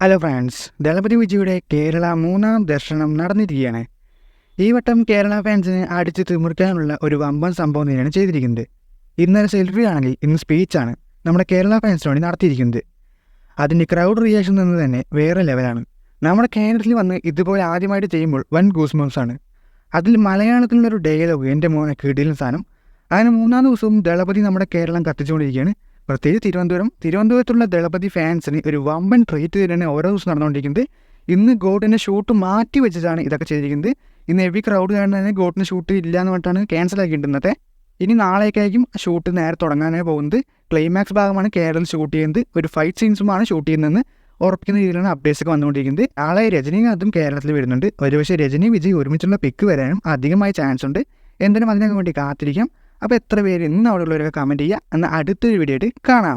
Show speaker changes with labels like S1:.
S1: Hello friends, Thalapathy വിജയുടെ കേരള 3ാം ദർശനം നടന്നിരിക്കുകയാണ്. ഈ വട്ടം കേരള ഫാൻസിനെ അടിച്ച് തിമിർക്കാനുള്ള ഒരു വമ്പൻ സംഭവം തന്നെയാണ് ചെയ്തിരിക്കുന്നത്. ഇന്നലെ സെൽഫി ആണെങ്കിൽ ഇന്ന് സ്പീച്ചാണ് നമ്മുടെ കേരള ഫാൻസിന് വേണ്ടി നടത്തിയിരിക്കുന്നത്. അതിൻ്റെ ക്രൗഡ് റിയാക്ഷൻ നിന്ന് തന്നെ വേറെ ലെവലാണ്. നമ്മുടെ കേരളത്തിൽ വന്ന് ഇതുപോലെ ആദ്യമായിട്ട് ചെയ്യുമ്പോൾ വൻ ഗൂസ്മംസാണ്. അതിൽ മലയാളത്തിലുള്ളൊരു ഡയലോഗ് എൻ്റെ മോനെ കിടിലൻ സാധനം. അങ്ങനെ 3ാം ദിവസവും ദളപതി നമ്മുടെ കേരളം കത്തിച്ചുകൊണ്ടിരിക്കുകയാണ്. പ്രത്യേകിച്ച് തിരുവനന്തപുരത്തുള്ള ദളപതി ഫാൻസിന് ഒരു വമ്പൻ ട്രീറ്റ് തന്നെയാണ് ഓരോ ദിവസം നടന്നുകൊണ്ടിരിക്കുന്നത്. ഇന്ന് ഗോട്ടിൻ്റെ ഷൂട്ട് മാറ്റി വെച്ചിട്ടാണ് ഇതൊക്കെ ചെയ്തിരിക്കുന്നത്. ഇന്ന് ഹെവി ക്രൗഡ് കാരണം തന്നെ ഗോട്ടിന് ഷൂട്ട് ഇല്ല എന്ന് പറഞ്ഞിട്ടാണ് ക്യാൻസൽ ആക്കിയിട്ടുള്ളത്. ഇനി നാളേക്കായിരിക്കും ഷൂട്ട് നേരെ തുടങ്ങാനായി പോകുന്നത്. ക്ലൈമാക്സ് ഭാഗമാണ് കേരളത്തിൽ ഷൂട്ട് ചെയ്യുന്നത്. ഒരു ഫൈറ്റ് സീൻസുമാണ് ഷൂട്ട് ചെയ്യുന്നതെന്ന് ഉറപ്പിക്കുന്ന രീതിയിലാണ് അപ്ഡേറ്റ്സ് ഒക്കെ വന്നുകൊണ്ടിരിക്കുന്നത്. നാളെ രജനീകാന്തും കേരളത്തിൽ വരുന്നുണ്ട്. ഒരുപക്ഷെ രജനി വിജയ് ഒരുമിച്ചുള്ള പിക്ക് വരാനും അധികമായി ചാൻസ് ഉണ്ട്. എന്തായാലും അതിനൊക്കെ വേണ്ടി കാത്തിരിക്കാം. അപ്പോൾ എത്ര പേര് ഇന്ന് അവിടെ ഉള്ളവരൊക്കെ കമൻറ്റ് ചെയ്യുക. എന്നാൽ അടുത്തൊരു വീഡിയോ ആയിട്ട് കാണാം.